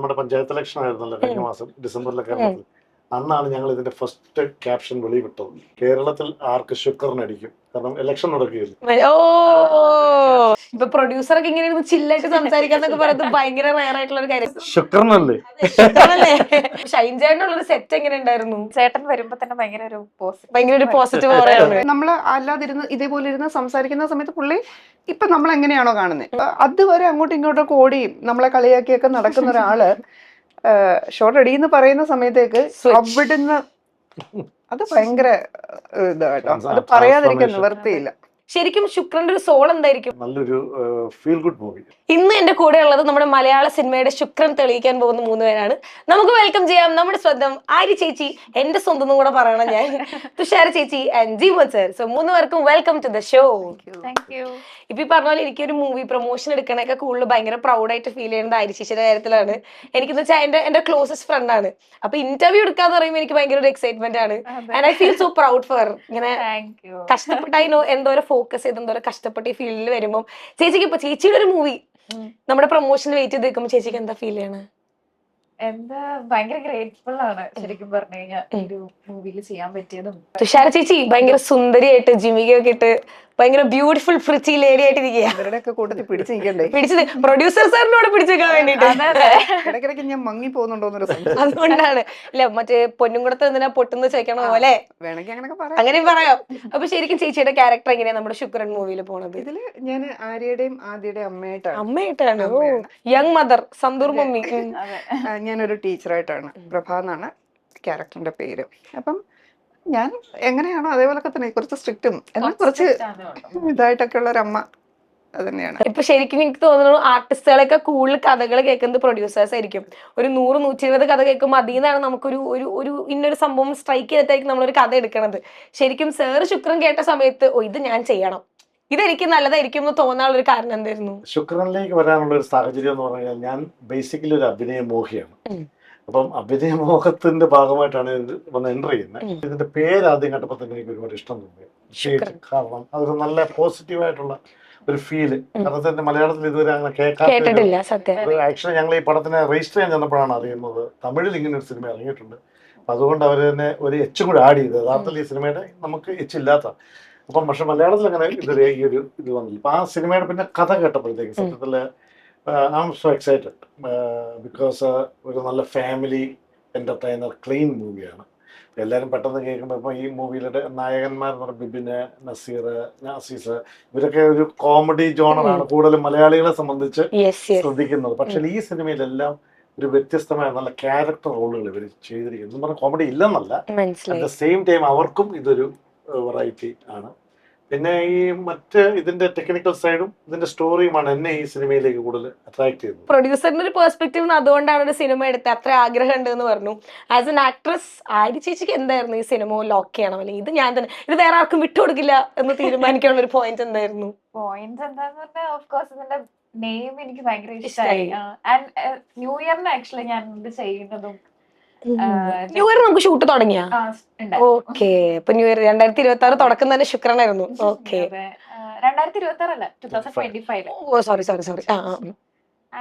നമ്മുടെ പഞ്ചായത്ത് ഇലക്ഷൻ ആയിരുന്നല്ലോ കഴിഞ്ഞ മാസം ഡിസംബറിലെ കേരളത്തിൽ. അന്നാണ് ഞങ്ങൾ ഇതിന്റെ ഫസ്റ്റ് ക്യാപ്ഷൻ വെളിവിട്ടത്. കേരളത്തിൽ ആർക്ക് ശുക്രനടിക്കും, കാരണം ഇലക്ഷൻ നടക്കുകയല്ലേ. ഓ ഇപ്പൊ പ്രൊഡ്യൂസറൊക്കെ ഇങ്ങനെ ഇരുന്ന് ചില്ലായിട്ട് സംസാരിക്കാന്നൊക്കെ പറയുന്നത് ഭയങ്കര റയർ ആയിട്ടുള്ള ഒരു കാര്യം. ശുക്രനല്ലേ ശുക്രനല്ലേ? ഷൈൻ ചേട്ടനുള്ളൊരു സെറ്റ് എങ്ങനെ ഉണ്ടായിരുന്നു? ചേട്ടൻ വരുമ്പോ തന്നെ ഭയങ്കര ഒരു പോസിറ്റീവ് പറയാണ്. നമ്മള് അല്ലാതിരുന്ന് ഇതേപോലെ ഇരുന്ന് സംസാരിക്കുന്ന സമയത്ത് പുള്ളി ഇപ്പൊ നമ്മൾ എങ്ങനെയാണോ കാണുന്നത് അതുവരെ അങ്ങോട്ടും ഇങ്ങോട്ടൊക്കെ ഓടിയും നമ്മളെ കളിയാക്കിയൊക്കെ നടക്കുന്ന ഒരാള് ഷോട്ട് അടിയെന്ന് പറയുന്ന സമയത്തേക്ക് അവിടുന്ന് അത് ഭയങ്കര ഇതാട്ടോ, അത് പറയാതിരിക്കാൻ നിവർത്തിയില്ല. ശരിക്കും ശുക്രന്റെ ഒരു സോൾ എന്തായിരിക്കും? നല്ലൊരു ഫീൽ ഗുഡ് മൂവി. ഇന്ന് എന്റെ കൂടെ ഉള്ളത് നമ്മുടെ മലയാള സിനിമയുടെ ശുക്രൻ തെളിയിക്കാൻ പോകുന്ന 3 പേരാണ്. നമുക്ക് വെൽക്കം ചെയ്യാം നമ്മുടെ സ്വന്തം ആര്യ ചേച്ചി, എന്റെ സ്വന്തം കൂടെ പറയണം ഞാൻ, തുഷാര ചേച്ചി ആൻഡ് ജീവൻ സർ. സോ 3 പേർക്കും വെൽക്കം ടു ദ ഷോ. ഇപ്പൊ ഈ പറഞ്ഞ പോലെ എനിക്കൊരു മൂവി പ്രൊമോഷൻ എടുക്കണൊക്കെ കൂടുതൽ ഭയങ്കര പ്രൗഡായിട്ട് ഫീൽ ചെയ്യുന്നത് ആര്യ ചേച്ചിയുടെ കാര്യത്തിലാണ്. എനിക്കെന്ന് വെച്ചാൽ എന്റെ ക്ലോസസ്റ്റ് ഫ്രണ്ട് ആണ്. അപ്പൊ ഇന്റർവ്യൂ എടുക്കാന്ന് പറയുമ്പോൾ എനിക്ക് ഭയങ്കര ഒരു എക്സൈറ്റ്മെന്റ് ആണ്. And I feel so proud for. ഇങ്ങനെ കഷ്ടപ്പെട്ടായി എന്തോരം ഫോക്കസ് ചെയ്ത് എന്തോരം കഷ്ടപ്പെട്ട് ഈ ഫീൽഡിൽ വരുമ്പോൾ ചേച്ചിക്ക് ഇപ്പൊ ചേച്ചിയുടെ ഒരു മൂവി നമ്മുടെ പ്രൊമോഷന് വെയിറ്റ് ചെയ്ത് നിൽക്കുമ്പോൾ ചേച്ചിക്ക് എന്താ ഫീൽ ചെയ്യണ? എന്താ ഭയങ്കര ഗ്രേറ്റ്ഫുൾ ആണ് ശരിക്കും പറഞ്ഞു കഴിഞ്ഞാൽ ഒരു മൂവിയിൽ ചെയ്യാൻ പറ്റിയതും. തുഷാര ചേച്ചി ഭയങ്കര സുന്ദരിയായിട്ട് ജിമികയൊക്കെ ഇട്ട് ഭയങ്കര ബ്യൂട്ടിഫുൾ ഫ്രിച്ചി ലേഡി ആയിട്ട് ഇരിക്കുക. കൂട്ടത്തിൽ പിടിച്ചു നിൽക്കണ്ടേ, പിടിച്ചത് പ്രൊഡ്യൂസർ സാറിനോട് പിടിച്ചെടുക്കാൻ വേണ്ടിട്ട്. ഇടയ്ക്കിടയ്ക്ക് ഞാൻ മങ്ങി പോകുന്നുണ്ടോന്നൊരു അതുകൊണ്ടാണ് ഇല്ല മറ്റേ പൊന്നുംകുടത്ത് എന്തിനാ പൊട്ടുന്ന ചോദിക്കണ പോലെ വേണമെങ്കിൽ അങ്ങനെ പറയാം. അപ്പൊ ശരിക്കും ചേച്ചിയുടെ ക്യാരക്ടർ എങ്ങനെയാ നമ്മുടെ ശുക്രൻ മൂവിയിൽ പോണത്? ഇതില് ഞാൻ ആര്യയുടെയും ആദ്യയുടെയും അമ്മയായിട്ടാണ്. Young mother, Santoor mummy. ഞാനൊരു ടീച്ചറായിട്ടാണ്, പ്രഭ എന്നാണ് ക്യാരക്ടറിന്റെ പേര്. അപ്പം ഞാൻ എങ്ങനെയാണോ അതേപോലൊക്കെ തന്നെ കുറച്ച് സ്ട്രിക്റ്റും എന്നാൽ കുറച്ച് ഇതായിട്ടൊക്കെ ഉള്ള ഒരു അമ്മ അത് തന്നെയാണ്. ഇപ്പൊ ശരിക്കും എനിക്ക് തോന്നുന്നു ആർട്ടിസ്റ്റുകളൊക്കെ കൂടുതൽ കഥകൾ കേൾക്കുന്നത് പ്രൊഡ്യൂസേഴ്സ് ആയിരിക്കും. ഒരു 100-120 കഥ കേൾക്കുമ്പോൾ അതിൽ നിന്നാണ് നമുക്കൊരു ഒരു ഇന്നൊരു സംഭവം സ്ട്രൈക്ക് ചെയ്തിട്ടായിരിക്കും നമ്മളൊരു കഥ എടുക്കണത്. ശരിക്കും സാർ ശുക്രൻ കേട്ട സമയത്ത് ഇത് ഞാൻ ചെയ്യണം, ഇതെനിക്ക് നല്ലതായിരിക്കും എന്ന് തോന്നാനുള്ള ഒരു കാരണം എന്തായിരുന്നു? ശുക്രനിലേക്ക് വരാനുള്ള ഒരു സാഹചര്യം എന്ന് പറഞ്ഞാൽ ഞാൻ ബേസിക്കലി ഒരു അഭിനയ മോഹിയാണ്. അപ്പം അഭിനയ മോഹത്തിന്റെ ഭാഗമായിട്ടാണ് ഇത് വന്ന് എൻ്റർ ചെയ്യുന്നത്. ഇതിന്റെ പേര് ആദ്യം കണ്ടപ്പോൾ തന്നെ എനിക്ക് ഒരുപാട് ഇഷ്ടം തോന്നി. കാരണം അതൊരു നല്ല പോസിറ്റീവായിട്ടുള്ള ഒരു ഫീല്. കാരണം തന്നെ മലയാളത്തിൽ ഇതുവരെ അങ്ങനെ കേൾക്കാറില്ല. ആക്ച്വലി ഞങ്ങൾ ഈ പടത്തിനെ രജിസ്റ്റർ ചെയ്യാൻ ചെന്നപ്പോഴാണ് അറിയുന്നത് തമിഴിൽ ഇങ്ങനെ ഒരു സിനിമ ഇറങ്ങിയിട്ടുണ്ട്. അതുകൊണ്ട് അവർ തന്നെ ഒരു എച്ചും കൂടെ ആഡ് ചെയ്തത്. യഥാർത്ഥത്തിൽ ഈ സിനിമയുടെ നമുക്ക് എച്ചില്ലാത്ത അപ്പം പക്ഷെ മലയാളത്തിൽ അങ്ങനെ ഇതുവരെ ഈ ഒരു ഇത് വന്നില്ല. അപ്പൊ ആ സിനിമയുടെ പിന്നെ കഥ കേട്ടപ്പോഴത്തേക്ക് സത്യത്തില് I am so excited because ഒരു നല്ല ഫാമിലി എന്റർടൈനർ ക്ലീൻ മൂവിയാണ്. എല്ലാവരും പെട്ടെന്ന് കേൾക്കുമ്പോൾ ഇപ്പൊ ഈ മൂവിയിലെ നായകന്മാരെന്ന് പറഞ്ഞ ബിബിന്, നസീർ, അസീസ് ഇവരൊക്കെ ഒരു കോമഡി ജോണറാണ് കൂടുതലും മലയാളികളെ സംബന്ധിച്ച് ശ്രദ്ധിക്കുന്നത്. പക്ഷെ ഈ സിനിമയിലെല്ലാം ഒരു വ്യത്യസ്തമായ നല്ല ക്യാരക്ടർ റോളുകൾ ഇവർ ചെയ്തിരിക്കുന്നു. എന്ന് പറഞ്ഞാൽ കോമഡി ഇല്ലെന്നല്ല, അറ്റ് ദ സെയിം ടൈം അവർക്കും ഇതൊരു വെറൈറ്റി ആണ്. പിന്നെ ഈ മറ്റ് ഇതിന്റെ ടെക്നിക്കൽ സൈഡും ഇതിന്റെ സ്റ്റോറിയുമാണ് എന്നെ ഈ സിനിമയിലേക്ക് കൂടുതൽ അട്രാക്ട് ചെയ്തത്. പ്രൊഡ്യൂസറിന്റെ ഒരു പെർസ്പെക്റ്റീവ് അതുകൊണ്ടാണ് ഒരു സിനിമ എടുത്ത് അത്ര ആഗ്രഹം ഉണ്ട് എന്ന് പറഞ്ഞു. ആസ് എൻ ആക്ട്രസ് ആര്യ ചേച്ചിക്ക് എന്തായിരുന്നു ഈ സിനിമ ലോക്ക് ചെയ്യണം, അല്ലെങ്കിൽ ഇത് ഞാൻ തന്നെ ഇത് വേറെ ആർക്കും വിട്ടുകൊടുക്കില്ല എന്ന് തീരുമാനിക്കാനുള്ള ഒരു പോയിന്റ് എന്തായിരുന്നു? പോയിന്റ് എന്താന്ന് പറഞ്ഞാൽ ഓഫ് കോഴ്സ് ഇതിന്റെ നെയിം എനിക്ക് ഭയങ്കര ഇഷ്ടമായി. ആൻഡ് ന്യൂ ഇയറിന് ആക്ച്വലി ഞാൻ ഇത് ചെയ്യുന്നതും ന്യൂ ഇയർ നമുക്ക് ഷൂട്ട് തുടങ്ങിയാ? ഓക്കെ, അപ്പൊ ന്യൂ ഇയർ 2026 തുടക്കം തന്നെ ശുക്രനായിരുന്നു. ഓക്കെ, 2026 അല്ല 2025. ഓ സോറി.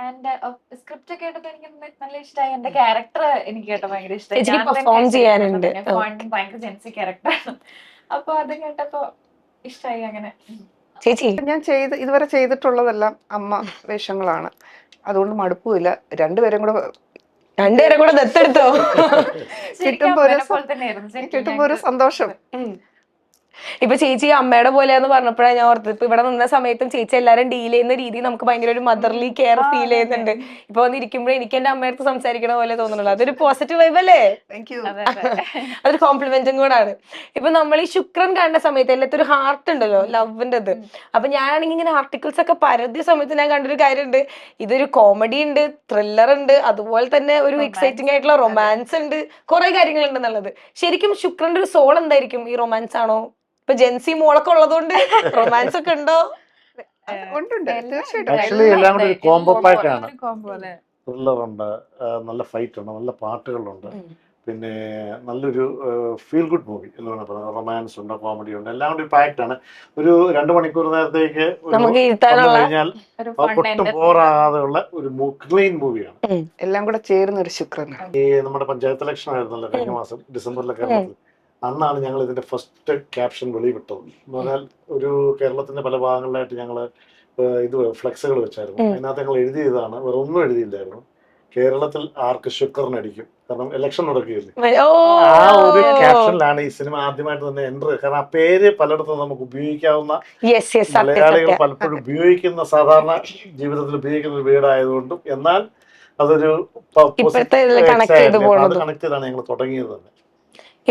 ആൻഡ് സ്ക്രിപ്റ്റ് കേട്ടപ്പോ എനിക്ക് നല്ല ഇഷ്ടമായി. എന്റെ ക്യാരക്ടർ എനിക്ക് കേട്ടോ ഭയങ്കര ഇഷ്ടമായി. പെർഫോം ചെയ്യാനുണ്ട്, ഭയങ്കര ജെൻസി ക്യാരക്ടറാണ്. അപ്പൊ അത് കേട്ടപ്പോ ഇഷ്ടമായി. അങ്ങനെ ചേച്ചി ഞാൻ ഇതുവരെ ചെയ്തിട്ടുള്ളതെല്ലാം അമ്മ വേഷങ്ങളാണ്. അതുകൊണ്ട് മടുപ്പുമില്ല. രണ്ടുപേരും കൂടെ ദത്തെടുത്തോ? കിട്ടുമ്പോ ഒരു സന്തോഷം. ഇപ്പൊ ചേച്ചി അമ്മയുടെ പോലെയാന്ന് പറഞ്ഞപ്പോഴാണ് ഞാൻ ഓർത്തത്. ഇപ്പൊ ഇവിടെ നിന്ന സമയത്തും ചേച്ചി എല്ലാരും ഡീൽ ചെയ്യുന്ന രീതി നമുക്ക് ഭയങ്കര ഒരു മദർലി കെയർ ഫീൽ ചെയ്യുന്നുണ്ട്. ഇപ്പൊ വന്നിരിക്കുമ്പോഴേ എനിക്ക് എന്റെ അമ്മയടുത്ത് സംസാരിക്കണ പോലെ തോന്നുന്നുള്ളൂ. അതൊരു പോസിറ്റീവ് വൈബ് അല്ലേ? അതൊരു കോംപ്ലിമെന്റും കൂടാണ്. ഇപ്പൊ നമ്മൾ ഈ ശുക്രൻ കാണുന്ന സമയത്ത് എല്ലാത്തും ഒരു ഹാർട്ട് ഉണ്ടല്ലോ, ലവിൻ്റെത്. അപ്പൊ ഞാനാണെങ്കിൽ ഇങ്ങനെ ആർട്ടിക്കിൾസ് ഒക്കെ പരതിയ സമയത്ത് ഞാൻ കണ്ടൊരു കാര്യമുണ്ട്, ഇതൊരു കോമഡി ഉണ്ട്, ത്രില്ലർ ഉണ്ട്, അതുപോലെ തന്നെ ഒരു എക്സൈറ്റിംഗ് ആയിട്ടുള്ള റൊമാൻസ് ഉണ്ട്, കുറെ കാര്യങ്ങളുണ്ട് എന്നുള്ളത്. ശരിക്കും ശുക്രന്റെ ഒരു സോൾ എന്തായിരിക്കും? ഈ റൊമാൻസ് ആണോ? ഇപ്പൊ ജെൻസി മോളൊക്കെ ഉള്ളതുകൊണ്ട് റൊമാൻസ് ഒക്കെ ഉണ്ടോ? ആക്ച്വലി എല്ലാം കൂടി ഒരു കോംബോ പാക്കാണ്. ത്രില്ലറുണ്ട്, നല്ല ഫൈറ്റ് ഉണ്ട്, നല്ല പാട്ടുകളുണ്ട്, പിന്നെ നല്ലൊരു ഫീൽ ഗുഡ് മൂവി എന്ന് വേണം പറയാം. റൊമാൻസ് ഉണ്ട്, കോമഡി ഉണ്ട്, എല്ലാം കൂടി പാക്ഡ് ആണ്. ഒരു 2 മണിക്കൂർ നേരത്തേക്ക് നമുക്ക് വന്നു ഇരുത്താനുള്ള കഴിഞ്ഞാൽ ഒരു fun ഒട്ടും entertainment. ബോറാകാതെ ഉള്ള ഒരു ക്ലീൻ മൂവിയാണ്. എല്ലാം കൂടെ ചേരുന്ന ഒരു ശുക്രനാണ്. ഈ നമ്മുടെ പഞ്ചായത്ത് ഇലക്ഷൻ ആയിരുന്നല്ലോ കഴിഞ്ഞ മാസം ഡിസംബറിലെ കേരളത്തിൽ. അന്നാണ് ഞങ്ങൾ ഇതിന്റെ ഫസ്റ്റ് ക്യാപ്ഷൻ വെളിവിട്ടത്. എന്ന് പറഞ്ഞാൽ ഒരു കേരളത്തിന്റെ പല ഭാഗങ്ങളിലായിട്ട് ഞങ്ങൾ ഇത് ഫ്ലെക്സുകൾ വെച്ചായിരുന്നു. അതിനകത്ത് ഞങ്ങൾ എഴുതിയതാണ്, വേറെ ഒന്നും എഴുതിയില്ലായിരുന്നു. കേരളത്തിൽ ആർക്ക് ശുക്രനടിക്കും, കാരണം ഇലക്ഷൻ നടക്കുകയല്ലേ. ആ ഒരു ക്യാപ്ഷനിലാണ് ഈ സിനിമ ആദ്യമായിട്ട് തന്നെ എൻ്റർ. കാരണം ആ പേര് പലയിടത്തും നമുക്ക് ഉപയോഗിക്കാവുന്ന, മലയാളികൾ പലപ്പോഴും ഉപയോഗിക്കുന്ന, സാധാരണ ജീവിതത്തിൽ ഉപയോഗിക്കുന്ന ഒരു വീടായതുകൊണ്ടും, എന്നാൽ അതൊരു കണക്ട് ചെയ്താണ് ഞങ്ങൾ തുടങ്ങിയത് തന്നെ.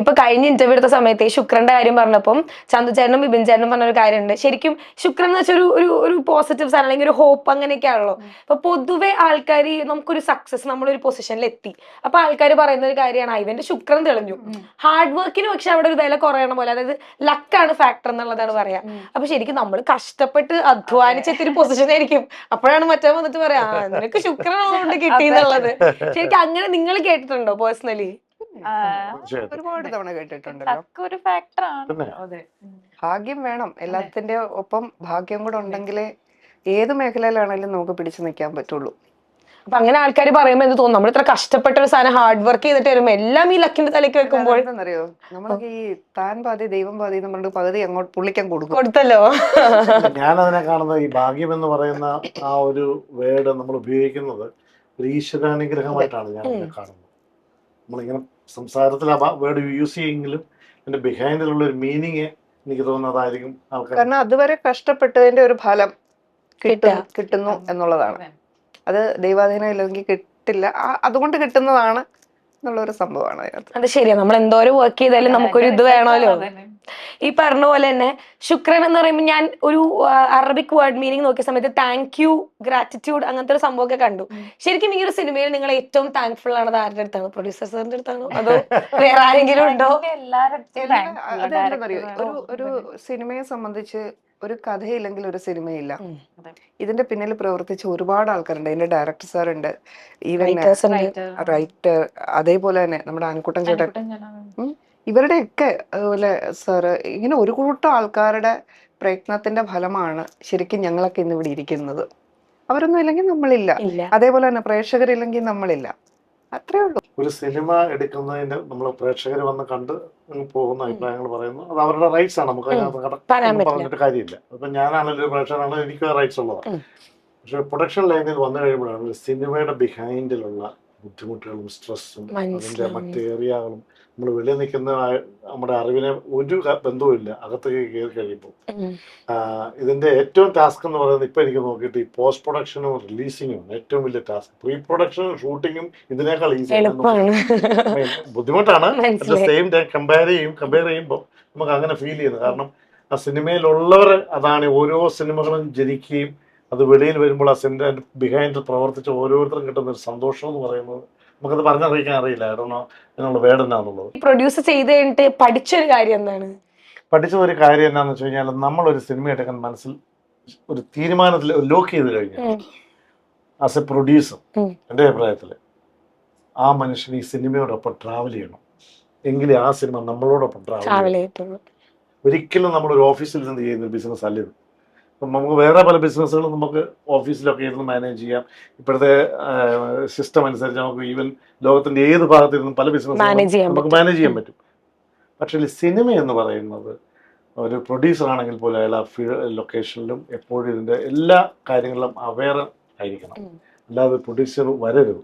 ഇപ്പൊ കഴിഞ്ഞ ഇന്റർവ്യൂ എടുത്ത സമയത്ത് ശുക്രന്റെ കാര്യം പറഞ്ഞപ്പം ചന്തു ചേട്ടനും ബിബിൻ ചേട്ടനും പറഞ്ഞൊരു കാര്യമുണ്ട്. ശരിക്കും ശുക്രൻ എന്ന് വെച്ചാൽ ഒരു പോസിറ്റീവ് സാധനം, അല്ലെങ്കിൽ ഒരു ഹോപ്പ്, അങ്ങനെയൊക്കെയാണല്ലോ. അപ്പൊ പൊതുവെ ആൾക്കാർ, നമുക്കൊരു സക്സസ്, നമ്മളൊരു പൊസിഷനിൽ എത്തി, അപ്പൊ ആൾക്കാർ പറയുന്ന ഒരു കാര്യമാണ് ഇവന്റെ ശുക്രൻ തെളിഞ്ഞു. ഹാർഡ് വർക്കിന് പക്ഷെ അവിടെ ഒരു വില കുറയണ പോലെ, അതായത് ലക്കാണ് ഫാക്ടർ എന്നുള്ളതാണ് പറയാ. അപ്പൊ ശരിക്കും നമ്മൾ കഷ്ടപ്പെട്ട് അധ്വാനിച്ചെത്തിയൊരു പൊസിഷൻ ആയിരിക്കും. അപ്പോഴാണ് മറ്റേ വന്നിട്ട് പറയാ നിനക്ക് ശുക്രനുള്ളതുകൊണ്ട് കിട്ടി എന്നുള്ളത്. ശരിക്കും അങ്ങനെ നിങ്ങൾ കേട്ടിട്ടുണ്ടോ പേഴ്സണലി? ഒരുപാട് തവണ കേട്ടിട്ടുണ്ടല്ലോ. ഒരു ഫാക്ടറാണ്. ഭാഗ്യം വേണം എല്ലാത്തിന്റെ ഒപ്പം. ഭാഗ്യം കൂടെ ഉണ്ടെങ്കിലേ ഏത് മേഖലയിലാണെങ്കിലും നമുക്ക് പിടിച്ചു നിൽക്കാൻ പറ്റുള്ളൂ. അപ്പൊ അങ്ങനെ ആൾക്കാർ പറയുമ്പോൾ എന്ത് തോന്നും, നമ്മൾ ഇത്ര കഷ്ടപ്പെട്ട ഒരു സാധനം ഹാർഡ് വർക്ക് ചെയ്തിട്ട് വരുമ്പോൾ എല്ലാം ഈ ലക്കിന്റെ തലയ്ക്ക് വെക്കുമ്പോൾ അറിയോ, നമ്മളൊക്കെ ഈ താൻ പാതി ദൈവം പാതി നമ്മൾ പകുതി അങ്ങോട്ട് പുള്ളിക്കാൻ കൊടുത്തല്ലോ. ഞാനതിനെ കാണുന്നത്, ഈ ഭാഗ്യം എന്ന് പറയുന്ന ആ ഒരു വേർഡ് നമ്മൾ ഉപയോഗിക്കുന്നത് ഒരു ഈശ്വരാനുഗ്രഹമായിട്ടാണ് ഞാൻ അതിനെ കാണുന്നത്. നമ്മളിങ്ങനെ സംസാരത്തിൽ ആ വേർഡ് യൂസ് ചെയ്യെങ്കിലും അതിന്റെ ബിഹൈൻഡിലുള്ള ഒരു മീനിങ് എനിക്ക് തോന്നുന്നതായിരിക്കും ആൾക്കാർ. കാരണം അതുവരെ കഷ്ടപ്പെട്ടതിന്റെ ഒരു ഫലം കിട്ടുന്നു എന്നുള്ളതാണ്. അത് ദൈവാധീനം ഇല്ലെങ്കിൽ കിട്ടില്ല, അതുകൊണ്ട് കിട്ടുന്നതാണ് എന്നുള്ളൊരു സംഭവമാണ് അതിനകത്ത്. അത് ശരിയാ, നമ്മൾ എന്തോരം വർക്ക് ചെയ്താലും നമുക്കൊരു ഇത് വേണമല്ലോ. ഈ പറഞ്ഞ പോലെ തന്നെ ശുക്രൻ എന്ന് പറയുമ്പോൾ ഞാൻ ഒരു അറബിക് വേർഡ് മീനിങ് നോക്കിയ സമയത്ത് താങ്ക് യു, ഗ്രാറ്റിറ്റ്യൂഡ്, അങ്ങനത്തെ ഒരു സംഭവമൊക്കെ കണ്ടു. ശരിക്കും ഈ ഒരു സിനിമയിൽ നിങ്ങൾ ഏറ്റവും താങ്ക്ഫുൾ ആണത് ആരുടെ അടുത്താണ്? പ്രൊഡ്യൂസർ സാറിന്റെ അടുത്താണോ അതോ വേറെ ആരെങ്കിലും ഉണ്ടോ? ഒരു സിനിമയെ സംബന്ധിച്ച് ഒരു കഥയില്ലെങ്കിൽ ഒരു സിനിമയില്ല. ഇതിന്റെ പിന്നിൽ പ്രവർത്തിച്ച ഒരുപാട് ആൾക്കാരുണ്ട്. ഇതിന്റെ ഡയറക്ടർ സാറുണ്ട്, ഈവൻ റൈറ്റർ, അതേപോലെ തന്നെ നമ്മുടെ ആനക്കുട്ടൻ ചേട്ടൻ, ഇവരുടെയൊക്കെ അതുപോലെ സാറ്, ഇങ്ങനെ ഒരു കൂട്ടം ആൾക്കാരുടെ പ്രയത്നത്തിന്റെ ഫലമാണ് ശരിക്കും ഞങ്ങളൊക്കെ ഇന്ന് ഇവിടെ ഇരിക്കുന്നത്. അവരൊന്നും ഇല്ലെങ്കിൽ നമ്മളില്ല. അതേപോലെ തന്നെ പ്രേക്ഷകരില്ലെങ്കിൽ നമ്മളില്ല. അത്രേ ഉള്ളൂ. ഒരു സിനിമ എടുക്കുന്നതിന് നമ്മൾ പ്രേക്ഷകർ വന്ന് കണ്ട് പോകുന്ന അഭിപ്രായങ്ങൾ പറയുന്നു, അത് അവരുടെ റൈറ്റ്സ് ആണ്. നമുക്ക് അതിനകത്ത് പറഞ്ഞിട്ട് കാര്യമില്ല. അപ്പൊ ഞാനാണല്ലോ ഒരു പ്രേക്ഷകനാണ്, എനിക്ക് റൈറ്റ്സ് ഉള്ളതാണ്. പക്ഷെ പ്രൊഡക്ഷൻ ലൈനിൽ വന്നു കഴിയുമ്പോഴാണ് ഒരു സിനിമയുടെ ബിഹൈൻഡിലുള്ള ബുദ്ധിമുട്ടുകളും സ്ട്രെസ്സും അതിന്റെ മറ്റ് ഏരിയകളും നമ്മൾ വെളിയിൽ നിൽക്കുന്ന നമ്മുടെ അറിവിനെ ഒരു ബന്ധവുമില്ല അകത്തേക്ക് കയറി കഴിയുമ്പോൾ. ഇതിന്റെ ഏറ്റവും ടാസ്ക് എന്ന് പറയുന്നത് ഇപ്പൊ എനിക്ക് നോക്കിയിട്ട് ഈ പോസ്റ്റ് പ്രൊഡക്ഷനും റിലീസിങ്ങും ഏറ്റവും വലിയ ടാസ്ക്. പ്രീ പ്രൊഡക്ഷനും ഷൂട്ടിങ്ങും ഇതിനേക്കാൾ ഈസി, ബുദ്ധിമുട്ടാണ്. At the same time compare ചെയ്യുമ്പോൾ നമുക്ക് അങ്ങനെ ഫീൽ ചെയ്യുന്നത്. കാരണം ആ സിനിമയിലുള്ളവർ അതാണ്. ഓരോ സിനിമകളും ജനിക്കുകയും അത് വെളിയിൽ വരുമ്പോൾ ആ സിനിമ ബിഹൈൻഡ് പ്രവർത്തിച്ച ഓരോരുത്തരും കിട്ടുന്ന ഒരു സന്തോഷം എന്ന് പറയുന്നത് നമുക്കത് പറഞ്ഞറിയിക്കാൻ അറിയില്ല. അതിനുള്ള വേർഡ് എന്നാന്നുള്ളത്. പ്രൊഡ്യൂസ് ചെയ്ത് കഴിഞ്ഞിട്ട് പഠിച്ചൊരു കാര്യം എന്താണ്? പഠിച്ച ഒരു കാര്യം എന്താണെന്ന് വെച്ച് കഴിഞ്ഞാൽ, നമ്മളൊരു സിനിമ എടുക്കാൻ മനസ്സിൽ ഒരു തീരുമാനത്തിൽ ലോക്ക് ചെയ്ത് കഴിഞ്ഞാൽ ആസ് എ പ്രൊഡ്യൂസർ എൻ്റെ അഭിപ്രായത്തിൽ ആ മനുഷ്യൻ ഈ സിനിമയോടൊപ്പം ട്രാവൽ ചെയ്യണം, എങ്കിലേ ആ സിനിമ നമ്മളോടൊപ്പം ട്രാവൽ ചെയ്യും. ഒരിക്കലും നമ്മളൊരു ഓഫീസിൽ നിന്ന് ചെയ്യുന്ന ബിസിനസ് അല്ല ഇത്. അപ്പം നമുക്ക് വേറെ പല ബിസിനസ്സുകളും നമുക്ക് ഓഫീസിലൊക്കെ ഇരുന്ന് മാനേജ് ചെയ്യാം. ഇപ്പോഴത്തെ സിസ്റ്റം അനുസരിച്ച് നമുക്ക് ഈവൻ ലോകത്തിന്റെ ഏത് ഭാഗത്തിരുന്നും പല ബിസിനസ്സും നമുക്ക് മാനേജ് ചെയ്യാൻ പറ്റും. പക്ഷേ സിനിമ എന്ന് പറയുന്നത് ഒരു പ്രൊഡ്യൂസർ ആണെങ്കിൽ പോലും അയാൾ ആ ലൊക്കേഷനിലും എപ്പോഴും ഇതിൻ്റെ എല്ലാ കാര്യങ്ങളിലും അവെയർ ആയിരിക്കണം. അല്ലാതെ പ്രൊഡ്യൂസർ വരരുത്.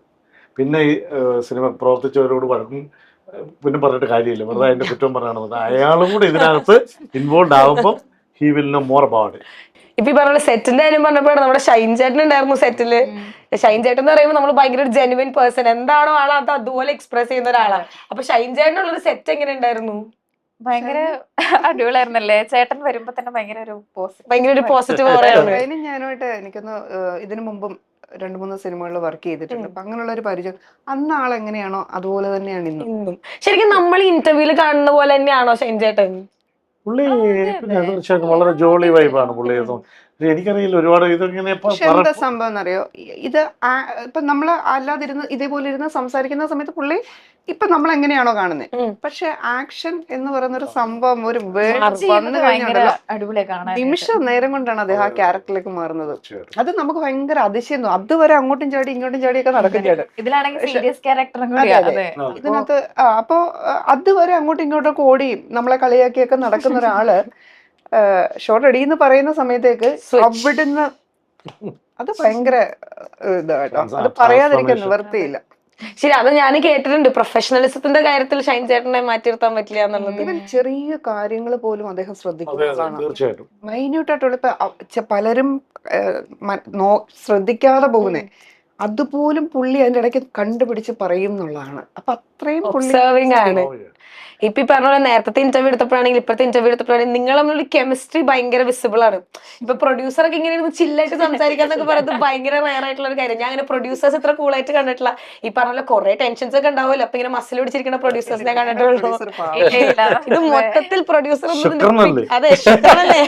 പിന്നെ ഈ സിനിമ പ്രവർത്തിച്ചവരോട് വഴക്കും പിന്നെ പറഞ്ഞിട്ട് കാര്യമില്ല, വെറുതെ അതിന്റെ കുറ്റം പറയണമെന്ന്. അയാളും കൂടെ ഇതിനകത്ത് ഇൻവോൾവ് ആകുമ്പോൾ he will know more about it. ഇപ്പൊ ഈ പറഞ്ഞ സെറ്റിന്റെ കാര്യം പറഞ്ഞപ്പോഴാണ് നമ്മുടെ ഷൈൻ ചേട്ടൻ ഉണ്ടായിരുന്നു സെറ്റില്. ഷൈൻ ചേട്ടൻ എന്ന് പറയുമ്പോൾ നമ്മൾ ഭയങ്കര ഒരു ജെനുവിൻ പേഴ്സൺ, എന്താണോ ആള് അത് അതുപോലെ എക്സ്പ്രസ് ചെയ്യുന്ന ഒരാളാണ്. അപ്പൊ ഷൈൻ ചേട്ടനുള്ളൊരു സെറ്റ് എങ്ങനെ ഉണ്ടായിരുന്നു? ഭയങ്കര അടിപൊളിയായിരുന്നല്ലേ? ചേട്ടൻ വരുമ്പോ തന്നെ ഭയങ്കര ഒരു പോസിറ്റീവ് പറയാറ്. അതിന് ഞാനുമായിട്ട് എനിക്കൊന്ന് ഇതിനു മുമ്പും 2-3 സിനിമകളിൽ വർക്ക് ചെയ്തിട്ടുണ്ട്. അപ്പൊ അങ്ങനെയുള്ള ഒരു പരിചയം. അന്ന് ആളെങ്ങനെയാണോ അതുപോലെ തന്നെയാണ് ഇന്നും. ശരിക്കും നമ്മൾ ഇന്റർവ്യൂല് കാണുന്ന പോലെ തന്നെയാണോ ഷൈൻ ചേട്ടൻ? പുള്ളി തീർച്ചയായിട്ടും വളരെ ജോളി വൈബാണ് പുള്ളി. എനിക്കറിയില്ല ഒരുപാട് ഇതെങ്ങനെ പക്ഷെ എന്താ സംഭവം എന്നറിയോ, ഇത് ഇപ്പൊ നമ്മള് അല്ലാതിരുന്ന് ഇതേപോലെ ഇരുന്ന് സംസാരിക്കുന്ന സമയത്ത് പുള്ളി ഇപ്പൊ നമ്മൾ എങ്ങനെയാണോ കാണുന്നത്, പക്ഷെ ആക്ഷൻ എന്ന് പറയുന്ന ഒരു സംഭവം ഒരു വേർഡ് വന്നു ഭയങ്കര കഴിഞ്ഞാൽ അടിപൊളിയായി കാണാൻ. നിമിഷം നേരം കൊണ്ടാണ് അദ്ദേഹം ആ ക്യാരക്ടറിലേക്ക് മാറുന്നത്. അത് നമുക്ക് ഭയങ്കര അതിശയം തോന്നും. അതുവരെ അങ്ങോട്ടും ചാടി ഇങ്ങോട്ടും ചാടിയൊക്കെ നടക്കും ചേട്ടൻ. ഇതിലാണെങ്കിൽ സീരിയസ് ക്യാരക്ടറും അതെ, കൂടിയാണ്. അതെ. ഇതിനകത്ത് അപ്പോ അതുവരെ അങ്ങോട്ടും ഇങ്ങോട്ടൊക്കെ ഓടിയും നമ്മളെ കളിയാക്കിയൊക്കെ നടക്കുന്ന ഒരാള് ഷോട്ട് അടിയെന്ന് പറയുന്ന സമയത്തേക്ക് അവിടുന്ന് അത് ഭയങ്കര ഇതാട്ടോ, അത് പറയാതിരിക്കാൻ നിവർത്തിയില്ല. ശരി, അത് ഞാൻ കേട്ടിട്ടുണ്ട്. പ്രൊഫഷണലിസത്തിന്റെ കാര്യത്തിൽ ഷൈൻ ചേട്ടനെ മാറ്റി നിർത്താൻ പറ്റില്ല എന്നുള്ളത്. ഇവൻ ചെറിയ കാര്യങ്ങൾ പോലും അദ്ദേഹം ശ്രദ്ധിക്കുന്നതാണ്. തീർച്ചയായിട്ടും മൈന്യൂട്ടായിട്ടുള്ള ഇപ്പൊ പലരും ശ്രദ്ധിക്കാതെ പോകുന്നേ അതുപോലും പുള്ളി അതിന്റെ ഇടയ്ക്ക് കണ്ടുപിടിച്ച് പറയും എന്നുള്ളതാണ്. അപ്പൊ അത്രയും പുള്ളി ഒബ്സർവിംഗ് ആണ്. ഇപ്പൊ ഈ പറഞ്ഞ പോലെ നേരത്തെ ഇന്റർവ്യൂ എടുത്തപ്പോഴാണെങ്കിൽ ഇപ്പോഴത്തെ ഇന്റർവ്യൂ എടുത്തപ്പോഴാണെങ്കിൽ നിങ്ങൾ തമ്മിലുള്ള കെമിസ്ട്രി ഭയങ്കര വിസിബിൾ ആണ്. ഇപ്പൊ പ്രൊഡ്യൂസറൊക്കെ ഇങ്ങനെ ഇരുന്ന് ചില്ലായിട്ട് സംസാരിക്കാന്നൊക്കെ പറയുന്നത് ഭയങ്കര റയർ ആയിട്ടുള്ള ഒരു കാര്യം. ഞാൻ അങ്ങനെ പ്രൊഡ്യൂസേഴ്സ് ഇത്ര കൂളായിട്ട് കണ്ടിട്ടില്ല. ഈ പറഞ്ഞ പോലെ കുറെ ടെൻഷൻസ് ഒക്കെ ഉണ്ടാവുമല്ലോ, അപ്പൊ ഇങ്ങനെ മസിൽ പിടിച്ചിരിക്കുന്ന പ്രൊഡ്യൂസേഴ്സിനെ കണ്ടിട്ടുള്ളൂ. ഇത് മൊത്തത്തിൽ പ്രൊഡ്യൂസർ അതെ ശുക്രനല്ലേ.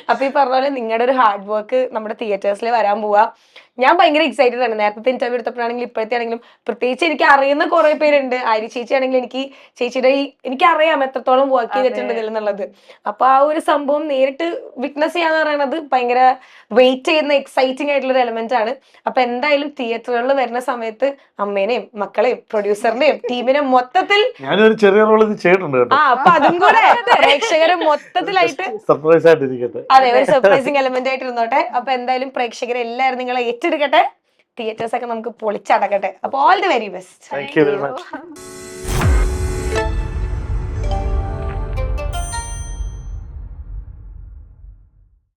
അപ്പൊ ഈ പറഞ്ഞ പോലെ നിങ്ങളുടെ ഒരു ഹാർഡ് വർക്ക് നമ്മുടെ തിയേറ്റേഴ്സിൽ വരാൻ പോവാ. ഞാൻ ഭയങ്കര എക്സൈറ്റഡ് ആണ്. നേരത്തെ ഇന്റർവ്യൂ എടുത്തപ്പോഴാണെങ്കിലും ഇപ്പോഴത്തെ ആണെങ്കിലും പ്രത്യേകിച്ച് എനിക്ക് അറിയുന്ന കുറെ പേരുണ്ട്. ആര്യ ചേച്ചി ആണെങ്കിലും എനിക്ക് ചേച്ചിയുടെ എനിക്കറിയാം എത്രത്തോളം വർക്ക് ചെയ്തിട്ടുണ്ട് ഇതിലെന്നുള്ളത്. അപ്പൊ ആ ഒരു സംഭവം നേരിട്ട് വിറ്റ്നസ് ചെയ്യാന്ന് പറയുന്നത് ഭയങ്കര വെയിറ്റ് ചെയ്യുന്ന എക്സൈറ്റിംഗ് ആയിട്ടുള്ള ഒരു എലമെന്റ് ആണ്. അപ്പൊ എന്തായാലും തിയേറ്ററുകളിൽ വരുന്ന സമയത്ത് അമ്മേനെയും മക്കളെയും പ്രൊഡ്യൂസറിനെയും ടീമിനെ മൊത്തത്തിൽ ഞാനൊരു ചെറിയ റോൾ ഇത് ചെയ്തിട്ടുണ്ട് കേട്ടോ. അപ്പൊ അതും കൂടെ പ്രേക്ഷകരെ മൊത്തത്തിലായിട്ട് സർപ്രൈസ് ആയിട്ടിരിക്കട്ടെ. അതെ, ഒരു സർപ്രൈസിങ് എലമെന്റ് ആയിട്ട് ഇരുന്നോട്ടെ. അപ്പൊ എന്തായാലും പ്രേക്ഷകരെ എല്ലാവരും നിങ്ങളെ ഏറ്റെടുക്കട്ടെ. തിയേറ്റേഴ്സ് ഒക്കെ നമുക്ക് പൊളിച്ചടക്കട്ടെ. അപ്പൊ all the very best. Thank you very much.